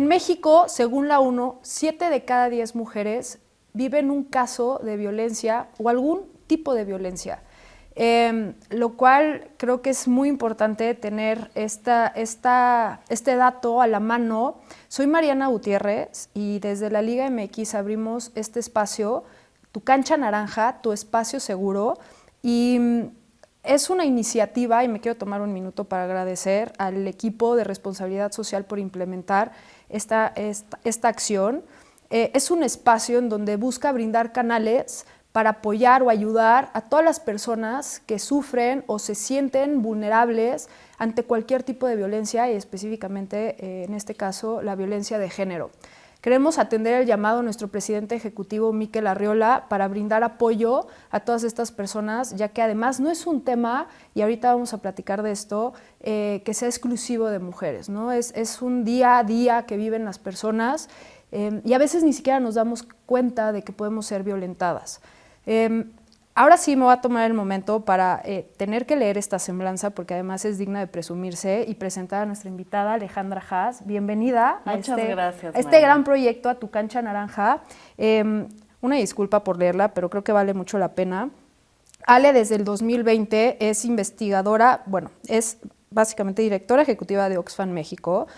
En México, según la ONU, 7 de cada 10 mujeres viven un caso de violencia o algún tipo de violencia. Lo cual creo que es muy importante tener este dato a la mano. Soy Mariana Gutiérrez y desde la Liga MX abrimos este espacio, Tu Cancha Naranja, tu espacio seguro, y es una iniciativa, y me quiero tomar un minuto para agradecer al equipo de responsabilidad social por implementar esta acción. Es un espacio en donde busca brindar canales para apoyar o ayudar a todas las personas que sufren o se sienten vulnerables ante cualquier tipo de violencia y específicamente, en este caso, la violencia de género. Queremos atender el llamado de nuestro presidente ejecutivo, Mikel Arriola, para brindar apoyo a todas estas personas, ya que además no es un tema, y ahorita vamos a platicar de esto, que sea exclusivo de mujeres, ¿no? Es un día a día que viven las personas y a veces ni siquiera nos damos cuenta de que podemos ser violentadas. Ahora sí me voy a tomar el momento para tener que leer esta semblanza, porque además es digna de presumirse, y presentar a nuestra invitada Alejandra Haas. Bienvenida a este gran proyecto, a Tu Cancha Naranja. Una disculpa por leerla, pero creo que vale mucho la pena. Ale desde el 2020 es investigadora, bueno, es básicamente directora ejecutiva de Oxfam México.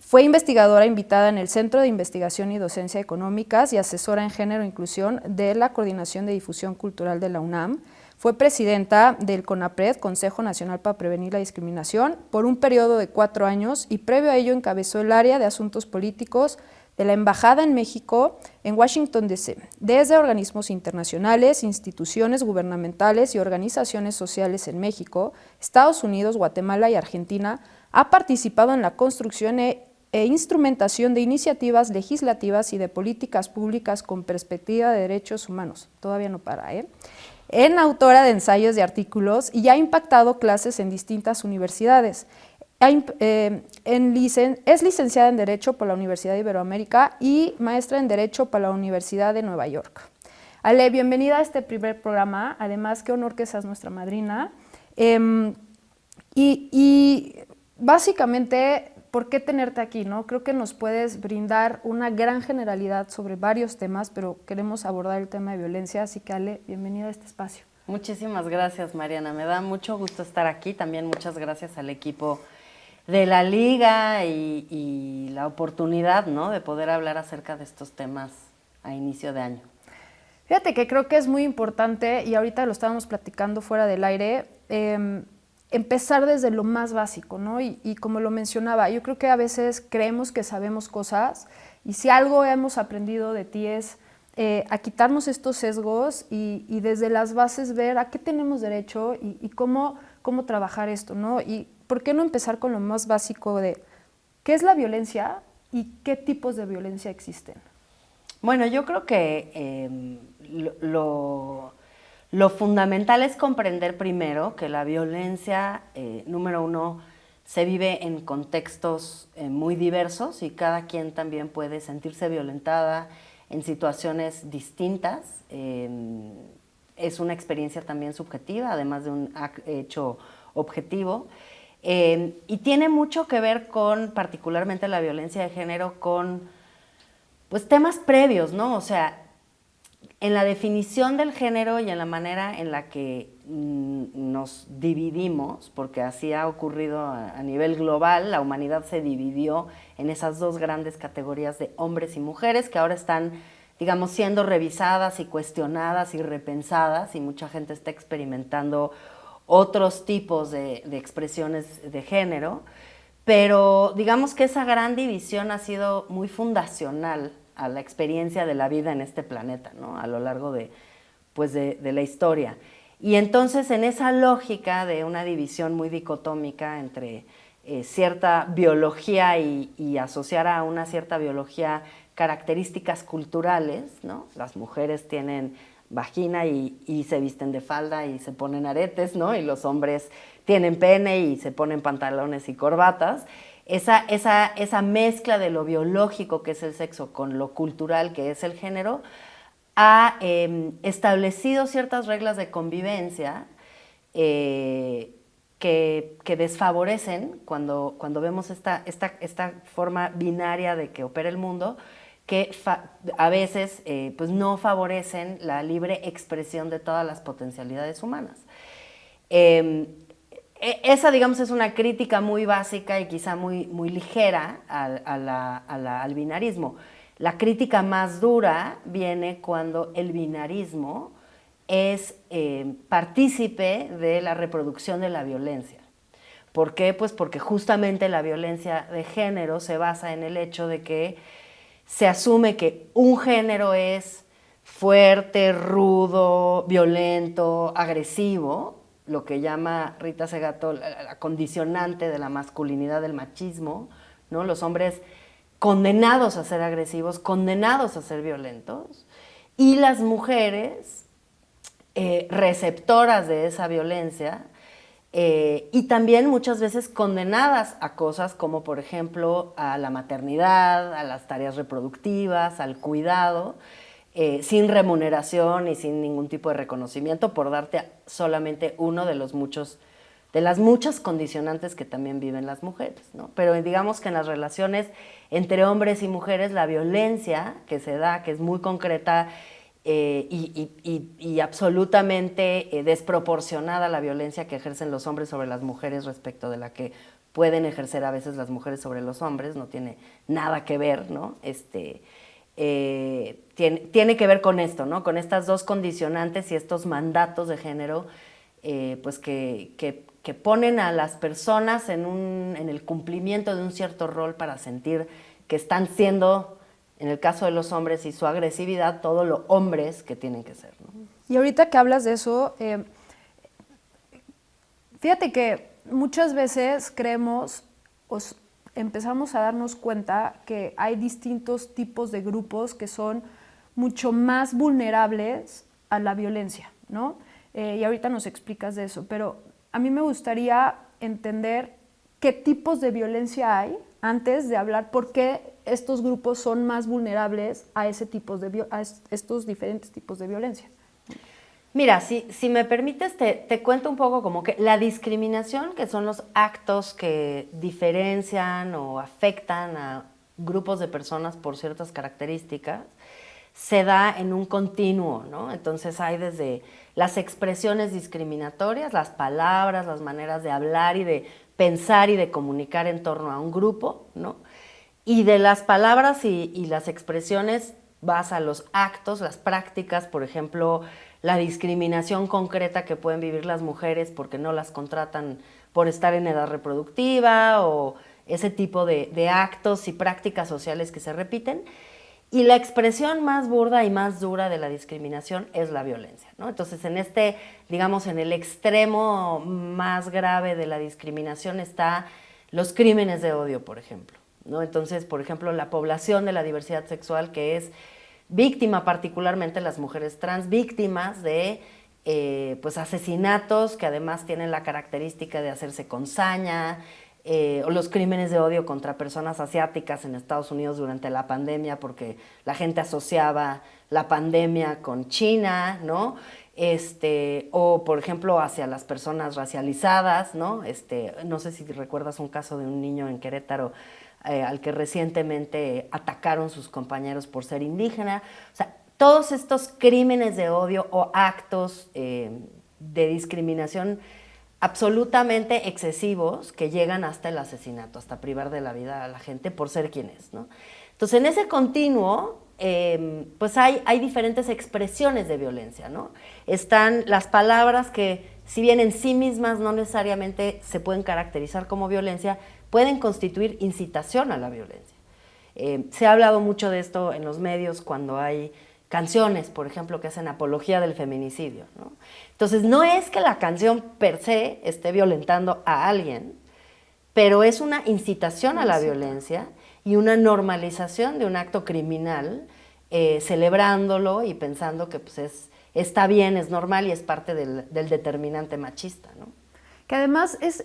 Fue investigadora invitada en el Centro de Investigación y Docencia Económicas y asesora en Género e Inclusión de la Coordinación de Difusión Cultural de la UNAM. Fue presidenta del CONAPRED, Consejo Nacional para Prevenir la Discriminación, por un periodo de 4 años y previo a ello encabezó el área de Asuntos Políticos de la Embajada en México en Washington, D.C., desde organismos internacionales, instituciones gubernamentales y organizaciones sociales en México, Estados Unidos, Guatemala y Argentina. Ha participado en la construcción e instrumentación de iniciativas legislativas y de políticas públicas con perspectiva de derechos humanos. Todavía no para, En autora de ensayos y artículos y ha impactado clases en distintas universidades. Es licenciada en Derecho por la Universidad de Iberoamérica y maestra en Derecho por la Universidad de Nueva York. Ale, bienvenida a este primer programa. Además, qué honor que seas nuestra madrina. Básicamente, ¿por qué tenerte aquí, no? Creo que nos puedes brindar una gran generalidad sobre varios temas, pero queremos abordar el tema de violencia, así que Ale, bienvenida a este espacio. Muchísimas gracias, Mariana. Me da mucho gusto estar aquí. También muchas gracias al equipo de la Liga y la oportunidad, ¿no?, de poder hablar acerca de estos temas a inicio de año. Fíjate que creo que es muy importante, y ahorita lo estábamos platicando fuera del aire, empezar desde lo más básico, ¿no? Y como lo mencionaba, yo creo que a veces creemos que sabemos cosas y si algo hemos aprendido de ti es a quitarnos estos sesgos y desde las bases ver a qué tenemos derecho y cómo trabajar esto, ¿no? Y por qué no empezar con lo más básico de qué es la violencia y qué tipos de violencia existen. Bueno, yo creo que lo fundamental es comprender primero que la violencia, número uno, se vive en contextos muy diversos y cada quien también puede sentirse violentada en situaciones distintas. Es una experiencia también subjetiva, además de un hecho objetivo. Y tiene mucho que ver con, particularmente la violencia de género, con pues temas previos, ¿no? O sea, en la definición del género y en la manera en la que nos dividimos, porque así ha ocurrido a nivel global, la humanidad se dividió en esas dos grandes categorías de hombres y mujeres que ahora están, digamos, siendo revisadas y cuestionadas y repensadas, y mucha gente está experimentando otros tipos de expresiones de género, pero digamos que esa gran división ha sido muy fundacional a la experiencia de la vida en este planeta, ¿no?, a lo largo de la historia. Y entonces, en esa lógica de una división muy dicotómica entre cierta biología y asociar a una cierta biología características culturales, ¿no? Las mujeres tienen vagina y se visten de falda y se ponen aretes, ¿no? Y los hombres tienen pene y se ponen pantalones y corbatas. Esa mezcla de lo biológico, que es el sexo, con lo cultural, que es el género, ha establecido ciertas reglas de convivencia que desfavorecen cuando vemos esta forma binaria de que opera el mundo, que a veces pues no favorecen la libre expresión de todas las potencialidades humanas. Esa, digamos, es una crítica muy básica y quizá muy ligera al binarismo. La crítica más dura viene cuando el binarismo es partícipe de la reproducción de la violencia. ¿Por qué? Pues porque justamente la violencia de género se basa en el hecho de que se asume que un género es fuerte, rudo, violento, agresivo, lo que llama Rita Segato la condicionante de la masculinidad del machismo, ¿no? Los hombres condenados a ser agresivos, condenados a ser violentos, y las mujeres receptoras de esa violencia, y también muchas veces condenadas a cosas como, por ejemplo, a la maternidad, a las tareas reproductivas, al cuidado, sin remuneración y sin ningún tipo de reconocimiento, por darte solamente uno de las muchas condicionantes que también viven las mujeres, ¿no? Pero digamos que en las relaciones entre hombres y mujeres, la violencia que se da, que es muy concreta, y absolutamente desproporcionada la violencia que ejercen los hombres sobre las mujeres respecto de la que pueden ejercer a veces las mujeres sobre los hombres, no tiene nada que ver, ¿no? Tiene que ver con esto, ¿no? Con estas dos condicionantes y estos mandatos de género, pues que ponen a las personas en el cumplimiento de un cierto rol para sentir que están siendo, en el caso de los hombres y su agresividad, todo lo hombres que tienen que ser, ¿no? Y ahorita que hablas de eso, fíjate que muchas veces creemos, empezamos a darnos cuenta que hay distintos tipos de grupos que son mucho más vulnerables a la violencia, ¿no? Y ahorita nos explicas de eso, pero a mí me gustaría entender qué tipos de violencia hay antes de hablar por qué estos grupos son más vulnerables a estos diferentes tipos de violencia. Mira, si me permites, te cuento un poco como que la discriminación, que son los actos que diferencian o afectan a grupos de personas por ciertas características, se da en un continuo, ¿no? Entonces hay desde las expresiones discriminatorias, las palabras, las maneras de hablar y de pensar y de comunicar en torno a un grupo, ¿no? Y de las palabras y las expresiones vas a los actos, las prácticas, por ejemplo, la discriminación concreta que pueden vivir las mujeres porque no las contratan por estar en edad reproductiva, o ese tipo de actos y prácticas sociales que se repiten. Y la expresión más burda y más dura de la discriminación es la violencia, ¿no? Entonces, digamos, en el extremo más grave de la discriminación está los crímenes de odio, por ejemplo, ¿no? Entonces, por ejemplo, la población de la diversidad sexual, que es víctima, particularmente las mujeres trans, víctimas de pues asesinatos que además tienen la característica de hacerse con saña, o los crímenes de odio contra personas asiáticas en Estados Unidos durante la pandemia, porque la gente asociaba la pandemia con China, ¿no? O por ejemplo hacia las personas racializadas, ¿no? No sé si recuerdas un caso de un niño en Querétaro al que recientemente atacaron sus compañeros por ser indígena. O sea, todos estos crímenes de odio o actos de discriminación absolutamente excesivos que llegan hasta el asesinato, hasta privar de la vida a la gente por ser quien es, ¿no? Entonces, en ese continuo, pues hay diferentes expresiones de violencia, ¿no? Están las palabras que, si bien en sí mismas no necesariamente se pueden caracterizar como violencia, pueden constituir incitación a la violencia. Se ha hablado mucho de esto en los medios cuando hay canciones, por ejemplo, que hacen apología del feminicidio, ¿no? Entonces, no es que la canción per se esté violentando a alguien, pero es una incitación a la violencia y una normalización de un acto criminal, celebrándolo y pensando que pues, está bien, es normal y es parte del determinante machista, ¿no? Que además es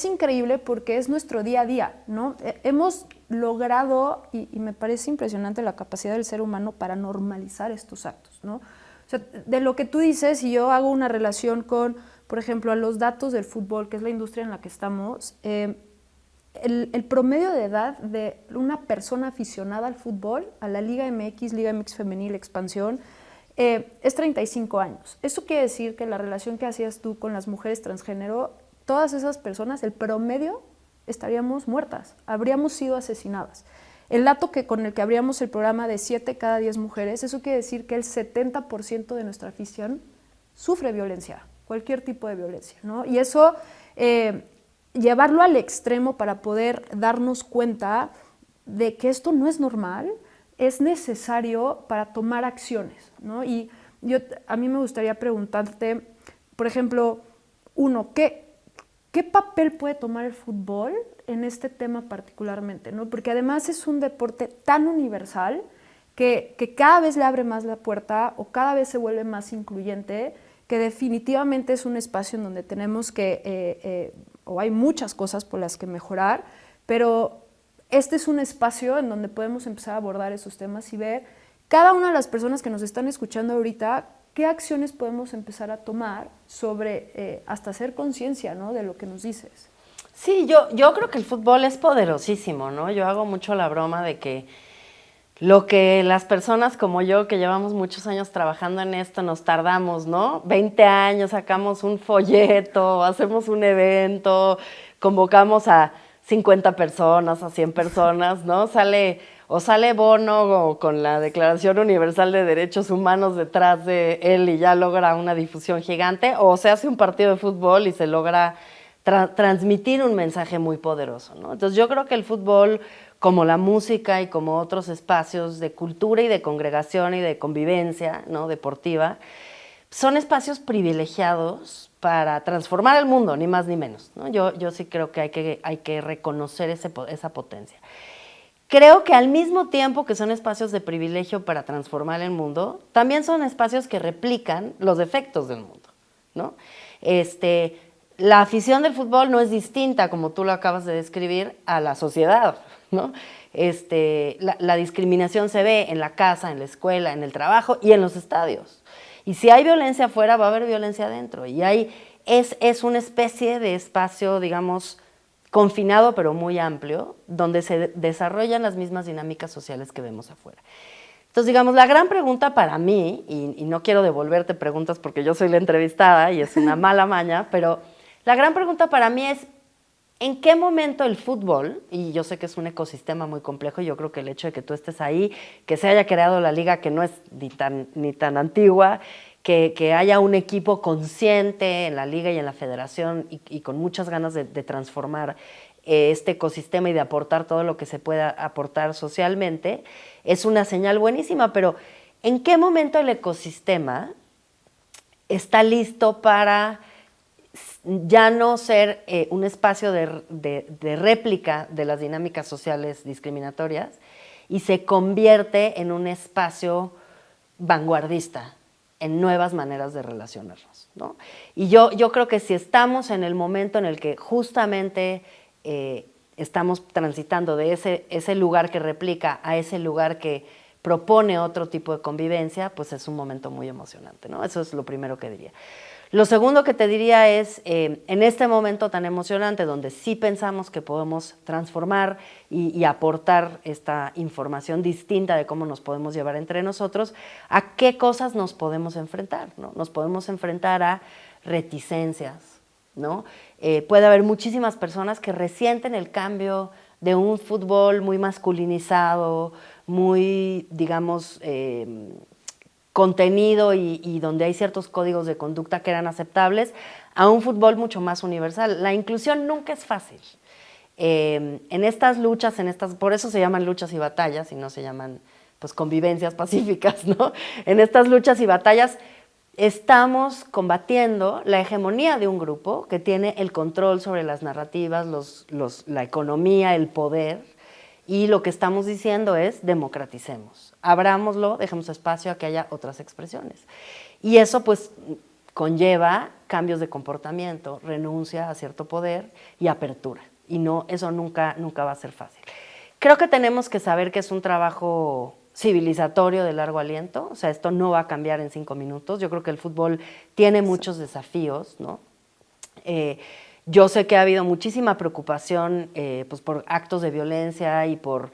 increíble porque es nuestro día a día, ¿no? Hemos logrado, y me parece impresionante la capacidad del ser humano para normalizar estos actos, ¿no? O sea, de lo que tú dices, si yo hago una relación con por ejemplo, a los datos del fútbol, que es la industria en la que estamos, el promedio de edad de una persona aficionada al fútbol, a la Liga MX Femenil Expansión, es 35 años. Eso quiere decir que la relación que hacías tú con las mujeres transgénero, todas esas personas, el promedio, estaríamos muertas, habríamos sido asesinadas. El dato con el que abríamos el programa de 7 cada 10 mujeres, eso quiere decir que el 70% de nuestra afición sufre violencia, cualquier tipo de violencia, ¿no? Y eso, llevarlo al extremo para poder darnos cuenta de que esto no es normal, es necesario para tomar acciones, ¿no? Y a mí me gustaría preguntarte, por ejemplo, ¿qué papel puede tomar el fútbol en este tema particularmente, ¿no? Porque además es un deporte tan universal que cada vez le abre más la puerta o cada vez se vuelve más incluyente, que definitivamente es un espacio en donde tenemos o hay muchas cosas por las que mejorar, pero este es un espacio en donde podemos empezar a abordar esos temas y ver cada una de las personas que nos están escuchando ahorita qué acciones podemos empezar a tomar sobre hasta hacer conciencia, ¿no?, de lo que nos dices. Sí, yo creo que el fútbol es poderosísimo, ¿no? Yo hago mucho la broma de que lo que las personas como yo, que llevamos muchos años trabajando en esto, nos tardamos, ¿no? 20 años, sacamos un folleto, hacemos un evento, convocamos a 50 personas, a 100 personas, ¿no? Sale Bono con la Declaración Universal de Derechos Humanos detrás de él y ya logra una difusión gigante, o se hace un partido de fútbol y se logra transmitir un mensaje muy poderoso, ¿no? Entonces yo creo que el fútbol, como la música y como otros espacios de cultura y de congregación y de convivencia, ¿no?, deportiva, son espacios privilegiados para transformar el mundo, ni más ni menos, ¿no? Yo sí creo que hay que reconocer esa potencia. Creo que al mismo tiempo que son espacios de privilegio para transformar el mundo, también son espacios que replican los defectos del mundo, ¿no? La afición del fútbol no es distinta, como tú lo acabas de describir, a la sociedad, ¿no? La discriminación se ve en la casa, en la escuela, en el trabajo y en los estadios. Y si hay violencia afuera, va a haber violencia adentro. Y es una especie de espacio, digamos, confinado pero muy amplio, donde se desarrollan las mismas dinámicas sociales que vemos afuera. Entonces, digamos, la gran pregunta para mí, y no quiero devolverte preguntas porque yo soy la entrevistada y es una mala maña, pero la gran pregunta para mí es, ¿en qué momento el fútbol, y yo sé que es un ecosistema muy complejo, y yo creo que el hecho de que tú estés ahí, que se haya creado la liga que no es ni tan antigua, que haya un equipo consciente en la liga y en la federación y con muchas ganas de transformar este ecosistema y de aportar todo lo que se pueda aportar socialmente, es una señal buenísima, pero ¿en qué momento el ecosistema está listo para ya no ser un espacio de réplica de las dinámicas sociales discriminatorias y se convierte en un espacio vanguardista en nuevas maneras de relacionarnos, ¿no? Y yo creo que si estamos en el momento en el que justamente estamos transitando de ese lugar que replica a ese lugar que propone otro tipo de convivencia, pues es un momento muy emocionante, ¿no? Eso es lo primero que diría. Lo segundo que te diría es, en este momento tan emocionante, donde sí pensamos que podemos transformar y aportar esta información distinta de cómo nos podemos llevar entre nosotros, ¿a qué cosas nos podemos enfrentar, ¿no? Nos podemos enfrentar a reticencias, ¿no? Puede haber muchísimas personas que resienten el cambio de un fútbol muy masculinizado, muy, digamos, contenido y donde hay ciertos códigos de conducta que eran aceptables, a un fútbol mucho más universal. La inclusión nunca es fácil. En estas luchas, por eso se llaman luchas y batallas y no se llaman pues convivencias pacíficas, ¿no? En estas luchas y batallas estamos combatiendo la hegemonía de un grupo que tiene el control sobre las narrativas, la economía, el poder, y lo que estamos diciendo es democraticemos, abrámoslo, dejemos espacio a que haya otras expresiones. Y eso pues conlleva cambios de comportamiento, renuncia a cierto poder y apertura. Y no, eso nunca va a ser fácil. Creo que tenemos que saber que es un trabajo civilizatorio de largo aliento, o sea, esto no va a cambiar en 5 minutos. Yo creo que el fútbol tiene muchos desafíos, ¿no? Yo sé que ha habido muchísima preocupación pues por actos de violencia y por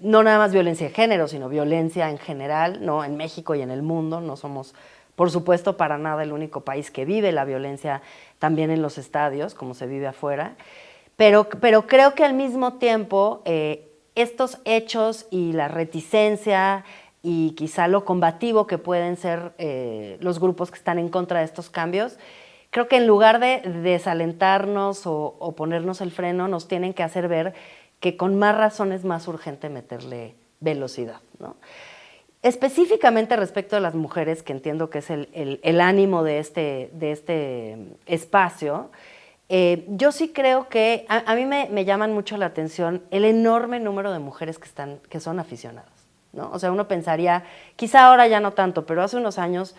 no nada más violencia de género, sino violencia en general, ¿no? En México y en el mundo. No somos, por supuesto, para nada el único país que vive la violencia también en los estadios, como se vive afuera. Pero creo que al mismo tiempo estos hechos y la reticencia y quizá lo combativo que pueden ser los grupos que están en contra de estos cambios, creo que en lugar de desalentarnos o ponernos el freno, nos tienen que hacer ver que con más razón es más urgente meterle velocidad, ¿no? Específicamente respecto a las mujeres, que entiendo que es el ánimo de este espacio, yo sí creo que a mí me llaman mucho la atención el enorme número de mujeres que son aficionadas, ¿no? O sea, uno pensaría, quizá ahora ya no tanto, pero hace unos años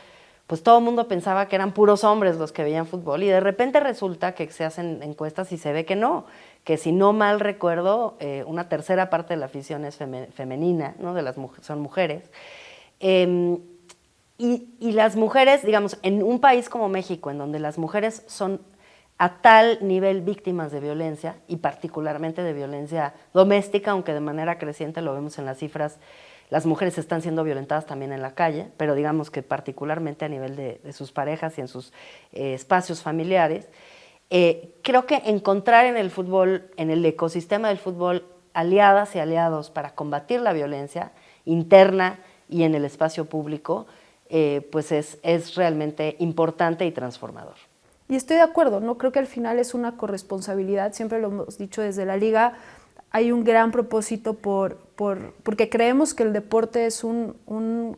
pues todo el mundo pensaba que eran puros hombres los que veían fútbol y de repente resulta que se hacen encuestas y se ve que no, que si no mal recuerdo, una tercera parte de la afición es femenina, ¿no? Son mujeres. Y las mujeres, digamos, en un país como México, en donde las mujeres son a tal nivel víctimas de violencia, y particularmente de violencia doméstica, aunque de manera creciente lo vemos en las cifras, las mujeres están siendo violentadas también en la calle, pero digamos que particularmente a nivel de sus parejas y en sus espacios familiares. Creo que encontrar en el fútbol, en el ecosistema del fútbol, aliadas y aliados para combatir la violencia interna y en el espacio público, pues es realmente importante y transformador. Y estoy de acuerdo, ¿no? Creo que al final es una corresponsabilidad, siempre lo hemos dicho desde la Liga, hay un gran propósito porque creemos que el deporte es una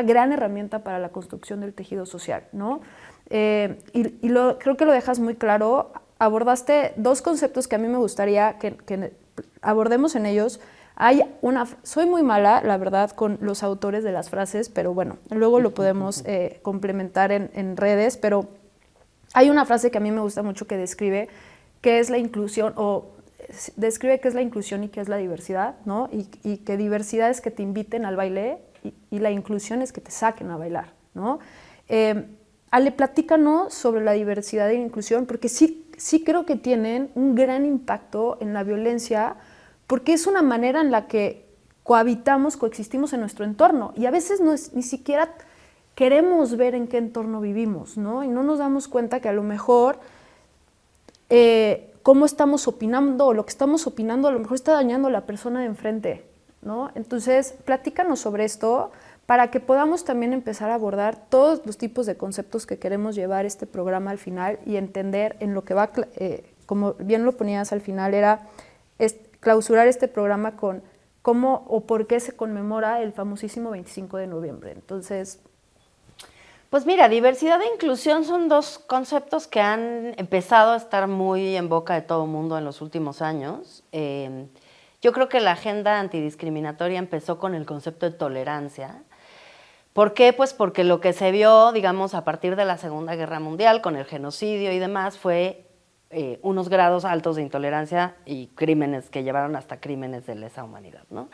gran herramienta para la construcción del tejido social, ¿no? Creo que lo dejas muy claro. Abordaste dos conceptos que a mí me gustaría que abordemos en ellos. Soy muy mala, la verdad, con los autores de las frases, pero bueno, luego lo podemos complementar en redes, pero hay una frase que a mí me gusta mucho que describe qué es la inclusión, describe qué es la inclusión y qué es la diversidad, ¿no? Y que diversidad es que te inviten al baile y la inclusión es que te saquen a bailar, ¿no? Ale, platícanos sobre la diversidad y la inclusión, porque sí creo que tienen un gran impacto en la violencia, porque es una manera en la que coexistimos en nuestro entorno, y a veces ni siquiera queremos ver en qué entorno vivimos, ¿no? Y no nos damos cuenta que a lo mejor cómo estamos opinando o lo que estamos opinando a lo mejor está dañando a la persona de enfrente, ¿no? Entonces, platícanos sobre esto para que podamos también empezar a abordar todos los tipos de conceptos que queremos llevar este programa al final y entender en lo que va, como bien lo ponías al final, era clausurar este programa con cómo o por qué se conmemora el famosísimo 25 de noviembre. Entonces, pues mira, diversidad e inclusión son dos conceptos que han empezado a estar muy en boca de todo el mundo en los últimos años. Yo creo que la agenda antidiscriminatoria empezó con el concepto de tolerancia. ¿Por qué? Pues porque lo que se vio, digamos, a partir de la Segunda Guerra Mundial, con el genocidio y demás, fue unos grados altos de intolerancia y crímenes que llevaron hasta crímenes de lesa humanidad, ¿no?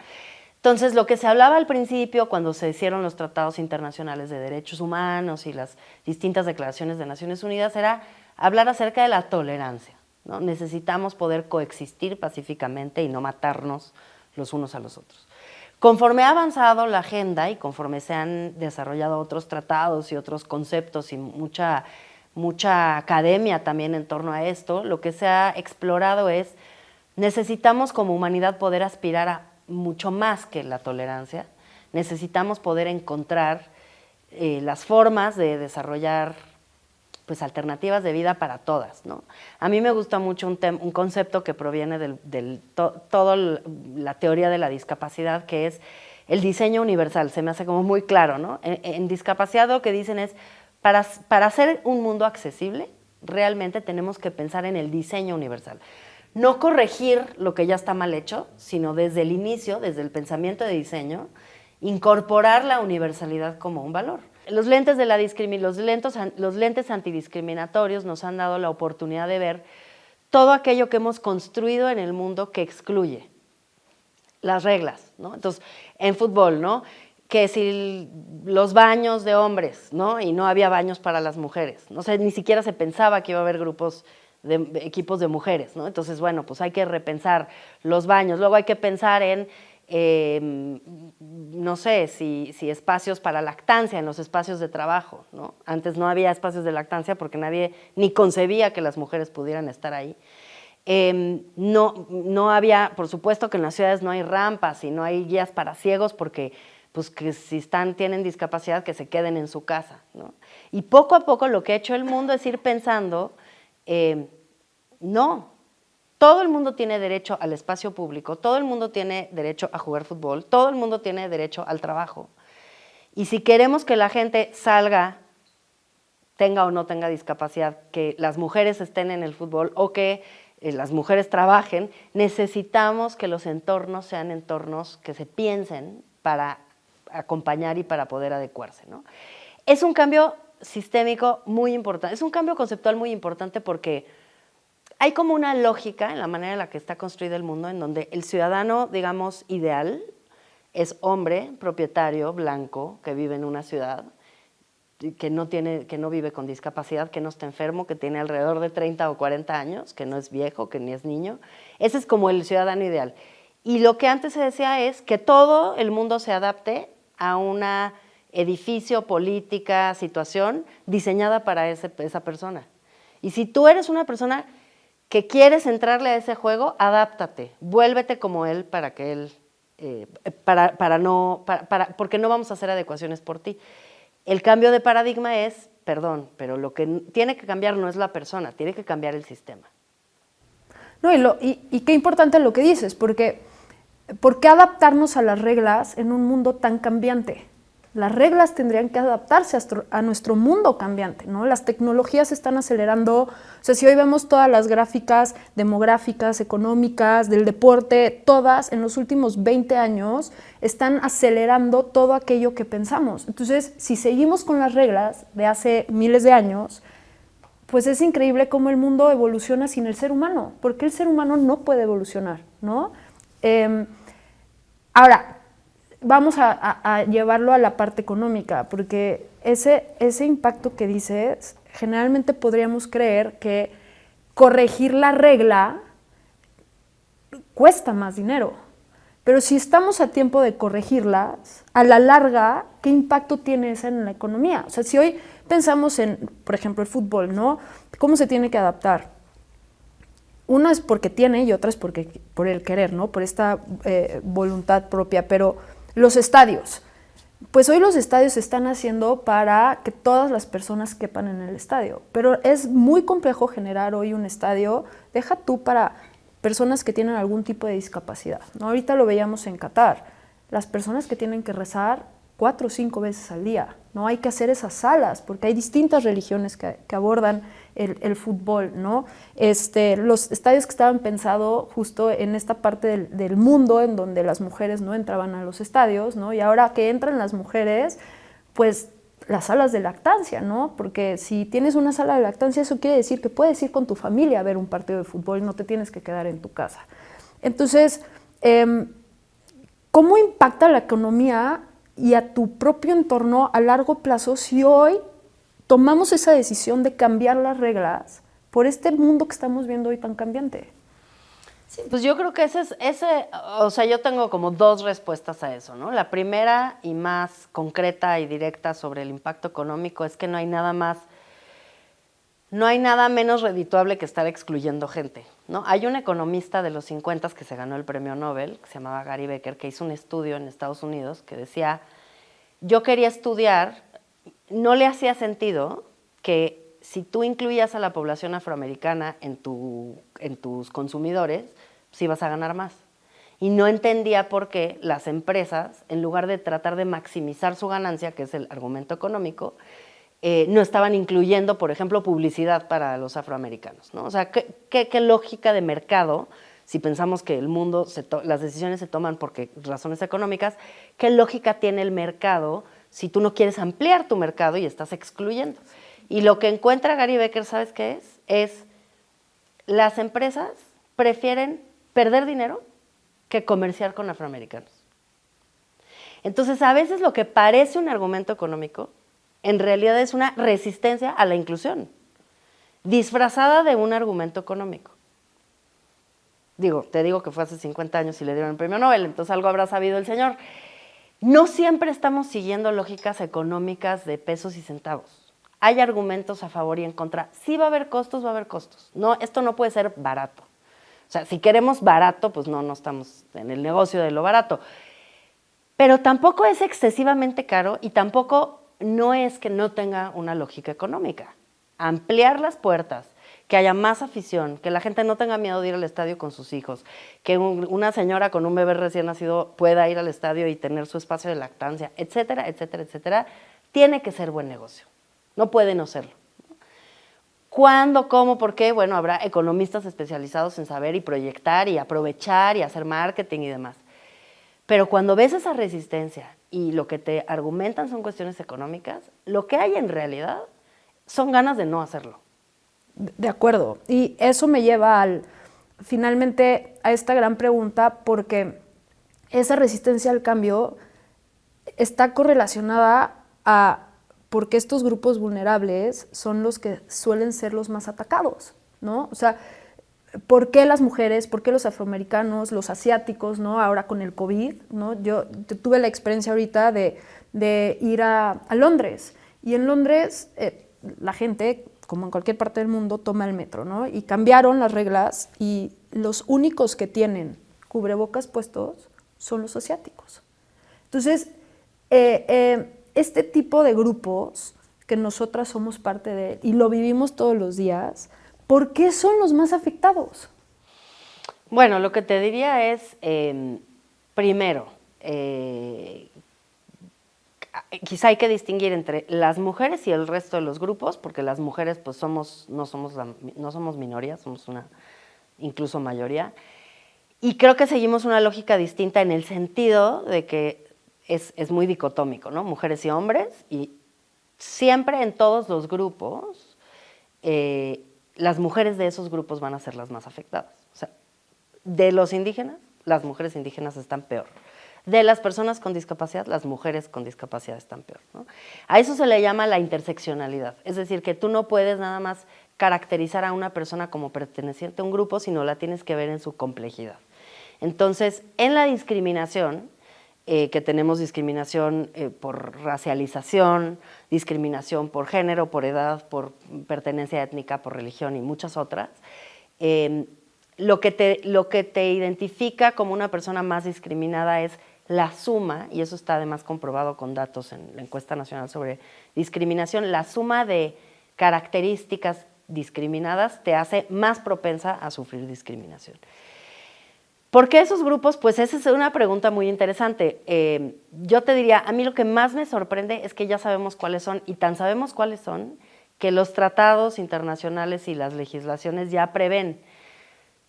Entonces, lo que se hablaba al principio, cuando se hicieron los tratados internacionales de derechos humanos y las distintas declaraciones de Naciones Unidas, era hablar acerca de la tolerancia, ¿no? Necesitamos poder coexistir pacíficamente y no matarnos los unos a los otros. Conforme ha avanzado la agenda y conforme se han desarrollado otros tratados y otros conceptos y mucha academia también en torno a esto, lo que se ha explorado es, necesitamos como humanidad poder aspirar a mucho más que la tolerancia, necesitamos poder encontrar las formas de desarrollar pues, alternativas de vida para todas, ¿no? A mí me gusta mucho un concepto que proviene de toda la teoría de la discapacidad, que es el diseño universal. Se me hace como muy claro, ¿no? En discapacidad lo que dicen es, para hacer un mundo accesible, realmente tenemos que pensar en el diseño universal. No corregir lo que ya está mal hecho, sino desde el inicio, desde el pensamiento de diseño, incorporar la universalidad como un valor. Los lentes antidiscriminatorios nos han dado la oportunidad de ver todo aquello que hemos construido en el mundo que excluye. Las reglas, ¿no? Entonces, en fútbol, ¿no? que si los baños de hombres, ¿no? Y no había baños para las mujeres. No sé, ni siquiera se pensaba que iba a haber equipos de mujeres, ¿no? Entonces, bueno, pues hay que repensar los baños. Luego hay que pensar en, no sé, si espacios para lactancia en los espacios de trabajo, ¿no? Antes no había espacios de lactancia porque nadie ni concebía que las mujeres pudieran estar ahí. No había, por supuesto que en las ciudades no hay rampas y no hay guías para ciegos porque pues que si tienen discapacidad que se queden en su casa, ¿no? Y poco a poco lo que ha hecho el mundo es ir pensando, no, todo el mundo tiene derecho al espacio público, todo el mundo tiene derecho a jugar fútbol, todo el mundo tiene derecho al trabajo. Y si queremos que la gente salga, tenga o no tenga discapacidad, que las mujeres estén en el fútbol o que las mujeres trabajen, necesitamos que los entornos sean entornos que se piensen para acompañar y para poder adecuarse, ¿no? Es un cambio sistémico muy importante, es un cambio conceptual muy importante porque hay como una lógica en la manera en la que está construido el mundo en donde el ciudadano, digamos, ideal es hombre, propietario, blanco, que vive en una ciudad, que no vive con discapacidad, que no está enfermo, que tiene alrededor de 30 o 40 años, que no es viejo, que ni es niño. Ese es como el ciudadano ideal. Y lo que antes se decía es que todo el mundo se adapte a un edificio, política, situación diseñada para esa persona. Y si tú eres una persona que quieres entrarle a ese juego, adáptate, vuélvete como él para que él, porque no vamos a hacer adecuaciones por ti. El cambio de paradigma es, perdón, pero lo que tiene que cambiar no es la persona, tiene que cambiar el sistema. No, y qué importante lo que dices, porque ¿por qué adaptarnos a las reglas en un mundo tan cambiante? Las reglas tendrían que adaptarse a nuestro mundo cambiante, ¿no? Las tecnologías se están acelerando. O sea, si hoy vemos todas las gráficas demográficas, económicas, del deporte, todas en los últimos 20 años están acelerando todo aquello que pensamos. Entonces, si seguimos con las reglas de hace miles de años, pues es increíble cómo el mundo evoluciona sin el ser humano, porque el ser humano no puede evolucionar, ¿no? Ahora, vamos a llevarlo a la parte económica, porque ese impacto que dices, generalmente podríamos creer que corregir la regla cuesta más dinero. Pero si estamos a tiempo de corregirlas, a la larga, ¿qué impacto tiene eso en la economía? O sea, si hoy pensamos en, por ejemplo, el fútbol, ¿no? ¿Cómo se tiene que adaptar? Una es porque tiene y otra es por el querer, ¿no? Por esta voluntad propia. Pero los estadios, pues hoy los estadios se están haciendo para que todas las personas quepan en el estadio. Pero es muy complejo generar hoy un estadio, deja tú para personas que tienen algún tipo de discapacidad, ¿no? Ahorita lo veíamos en Qatar, las personas que tienen que rezar 4 o 5 veces al día, ¿no? Hay que hacer esas salas, porque hay distintas religiones que abordan el fútbol, ¿no? Los estadios que estaban pensados justo en esta parte del mundo en donde las mujeres no entraban a los estadios, ¿no? Y ahora que entran las mujeres, pues las salas de lactancia, ¿no? Porque si tienes una sala de lactancia, eso quiere decir que puedes ir con tu familia a ver un partido de fútbol y no te tienes que quedar en tu casa. Entonces, ¿cómo impacta la economía y a tu propio entorno a largo plazo si hoy tomamos esa decisión de cambiar las reglas por este mundo que estamos viendo hoy tan cambiante? Sí, pues yo creo que o sea, yo tengo como 2 respuestas a eso, ¿no? La primera y más concreta y directa sobre el impacto económico es que no hay nada menos redituable que estar excluyendo gente, ¿no? Hay un economista de los 50 que se ganó el premio Nobel, que se llamaba Gary Becker, que hizo un estudio en Estados Unidos que decía, yo quería estudiar, no le hacía sentido que si tú incluías a la población afroamericana en tus consumidores, pues ibas a ganar más. Y no entendía por qué las empresas, en lugar de tratar de maximizar su ganancia, que es el argumento económico, no estaban incluyendo, por ejemplo, publicidad para los afroamericanos, ¿no? O sea, ¿qué lógica de mercado, si pensamos que el mundo, las decisiones se toman por razones económicas, qué lógica tiene el mercado si tú no quieres ampliar tu mercado y estás excluyendo? Y lo que encuentra Gary Becker, ¿sabes qué es? Es las empresas prefieren perder dinero que comerciar con afroamericanos. Entonces, a veces lo que parece un argumento económico, en realidad es una resistencia a la inclusión, disfrazada de un argumento económico. Te digo que fue hace 50 años y le dieron el premio Nobel, entonces algo habrá sabido el señor. No siempre estamos siguiendo lógicas económicas de pesos y centavos. Hay argumentos a favor y en contra. Sí va a haber costos, va a haber costos. No, esto no puede ser barato. O sea, si queremos barato, pues no estamos en el negocio de lo barato. Pero tampoco es excesivamente caro y tampoco no es que no tenga una lógica económica. Ampliar las puertas, que haya más afición, que la gente no tenga miedo de ir al estadio con sus hijos, que una señora con un bebé recién nacido pueda ir al estadio y tener su espacio de lactancia, etcétera, etcétera, etcétera, tiene que ser buen negocio. No puede no serlo. ¿Cuándo, cómo, por qué? Bueno, habrá economistas especializados en saber y proyectar y aprovechar y hacer marketing y demás. Pero cuando ves esa resistencia y lo que te argumentan son cuestiones económicas, lo que hay en realidad son ganas de no hacerlo. De acuerdo. Y eso me lleva finalmente a esta gran pregunta, porque esa resistencia al cambio está correlacionada a por qué estos grupos vulnerables son los que suelen ser los más atacados, ¿no? O sea, ¿por qué las mujeres, por qué los afroamericanos, los asiáticos, ¿no? Ahora con el COVID, ¿no? Yo tuve la experiencia ahorita de ir a Londres, y en Londres la gente, como en cualquier parte del mundo, toma el metro, ¿no? Y cambiaron las reglas y los únicos que tienen cubrebocas puestos son los asiáticos. Entonces, este tipo de grupos que nosotras somos parte de y lo vivimos todos los días, ¿por qué son los más afectados? Bueno, lo que te diría es, primero, quizá hay que distinguir entre las mujeres y el resto de los grupos, porque las mujeres pues no somos minoría, somos una incluso mayoría. Y creo que seguimos una lógica distinta en el sentido de que es muy dicotómico, ¿no? Mujeres y hombres, y siempre en todos los grupos, las mujeres de esos grupos van a ser las más afectadas. O sea, de los indígenas, las mujeres indígenas están peor. De las personas con discapacidad, las mujeres con discapacidad están peor, ¿no? A eso se le llama la interseccionalidad, es decir, que tú no puedes nada más caracterizar a una persona como perteneciente a un grupo, sino la tienes que ver en su complejidad. Entonces, en la discriminación, que tenemos discriminación por racialización, discriminación por género, por edad, por pertenencia étnica, por religión y muchas otras, lo que te identifica como una persona más discriminada es la suma, y eso está además comprobado con datos en la Encuesta Nacional sobre Discriminación, la suma de características discriminadas te hace más propensa a sufrir discriminación. ¿Por qué esos grupos? Pues esa es una pregunta muy interesante. Yo te diría, a mí lo que más me sorprende es que ya sabemos cuáles son, y tan sabemos cuáles son, que los tratados internacionales y las legislaciones ya prevén.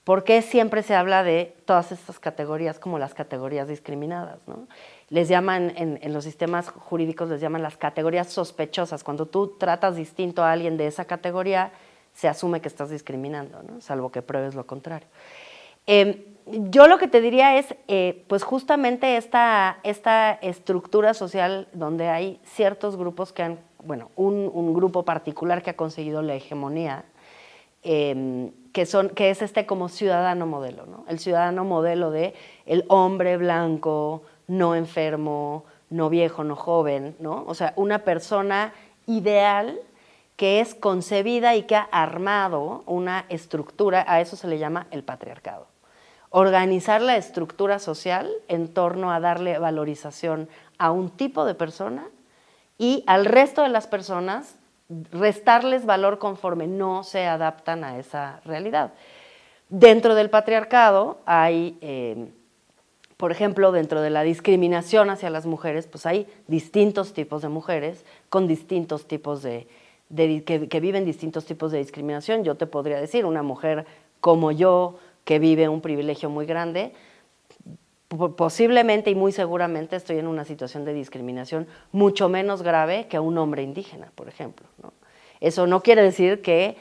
¿Por qué siempre se habla de todas estas categorías como las categorías discriminadas, ¿no? Les llaman, en los sistemas jurídicos les llaman las categorías sospechosas. Cuando tú tratas distinto a alguien de esa categoría, se asume que estás discriminando, ¿no? Salvo que pruebes lo contrario. Yo lo que te diría es, pues justamente esta estructura social donde hay ciertos grupos que han, bueno, un grupo particular que ha conseguido la hegemonía, que es como ciudadano modelo, ¿no? El ciudadano modelo de el hombre blanco, no enfermo, no viejo, no joven, ¿no? O sea, una persona ideal que es concebida y que ha armado una estructura, a eso se le llama el patriarcado. Organizar la estructura social en torno a darle valorización a un tipo de persona y al resto de las personas restarles valor conforme no se adaptan a esa realidad. Dentro del patriarcado hay, por ejemplo, dentro de la discriminación hacia las mujeres, pues hay distintos tipos de mujeres con distintos tipos que viven distintos tipos de discriminación. Yo te podría decir, una mujer como yo, que vive un privilegio muy grande, posiblemente y muy seguramente estoy en una situación de discriminación mucho menos grave que un hombre indígena, por ejemplo, ¿no? Eso no quiere decir que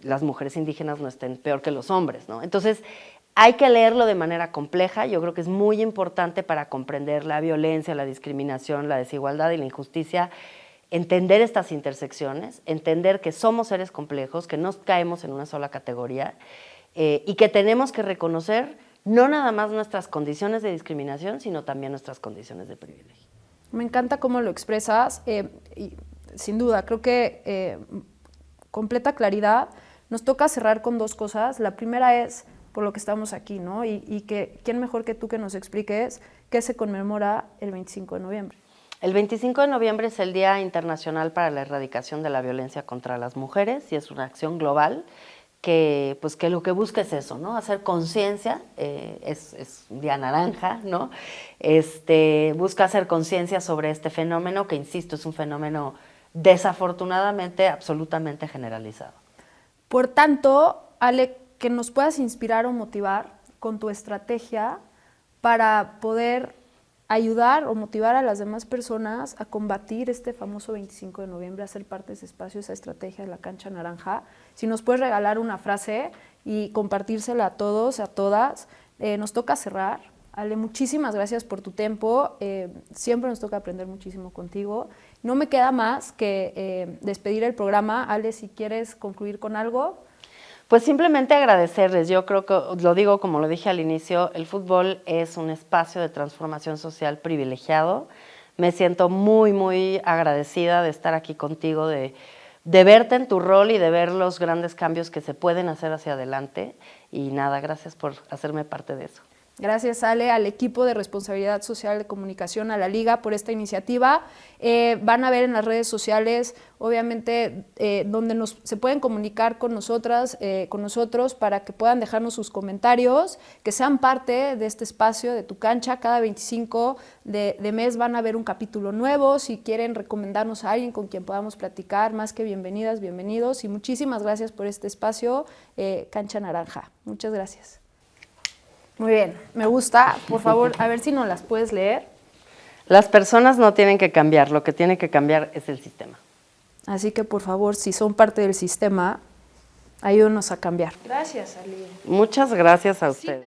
las mujeres indígenas no estén peor que los hombres, ¿no? Entonces, Hay que leerlo de manera compleja, yo creo que es muy importante para comprender la violencia, la discriminación, la desigualdad y la injusticia, entender estas intersecciones, entender que somos seres complejos, que no caemos en una sola categoría y que tenemos que reconocer no nada más nuestras condiciones de discriminación, sino también nuestras condiciones de privilegio. Me encanta cómo lo expresas y sin duda, creo que completa claridad. Nos toca cerrar con dos cosas. La primera es por lo que estamos aquí, ¿no? Y que quién mejor que tú que nos expliques qué se conmemora el 25 de noviembre. El 25 de noviembre es el Día Internacional para la Erradicación de la Violencia contra las Mujeres y es una acción global que lo que busca es eso, ¿no? Hacer conciencia, es un día naranja, ¿no? Busca hacer conciencia sobre este fenómeno que, insisto, es un fenómeno desafortunadamente absolutamente generalizado. Por tanto, Ale, que nos puedas inspirar o motivar con tu estrategia para poder ayudar o motivar a las demás personas a combatir este famoso 25 de noviembre, a ser parte de ese espacio, esa estrategia de la cancha naranja. Si nos puedes regalar una frase y compartírsela a todos, a todas, nos toca cerrar. Ale, muchísimas gracias por tu tiempo, siempre nos toca aprender muchísimo contigo. No me queda más que despedir el programa. Ale, si quieres concluir con algo. Pues simplemente agradecerles. Yo creo que, lo digo como lo dije al inicio, el fútbol es un espacio de transformación social privilegiado. Me siento muy, muy agradecida de estar aquí contigo, de verte en tu rol y de ver los grandes cambios que se pueden hacer hacia adelante. Y nada, gracias por hacerme parte de eso. Gracias, Ale, al equipo de Responsabilidad Social de Comunicación, a la Liga, por esta iniciativa. Van a ver en las redes sociales, obviamente, donde se pueden comunicar con nosotras, con nosotros, para que puedan dejarnos sus comentarios, que sean parte de este espacio, de Tu Cancha. Cada 25 de mes van a ver un capítulo nuevo. Si quieren recomendarnos a alguien con quien podamos platicar, más que bienvenidas, bienvenidos. Y muchísimas gracias por este espacio, Cancha Naranja. Muchas gracias. Muy bien, me gusta. Por favor, a ver si nos las puedes leer. Las personas no tienen que cambiar, lo que tiene que cambiar es el sistema. Así que, por favor, si son parte del sistema, ayúdenos a cambiar. Gracias, Ali. Muchas gracias a ustedes.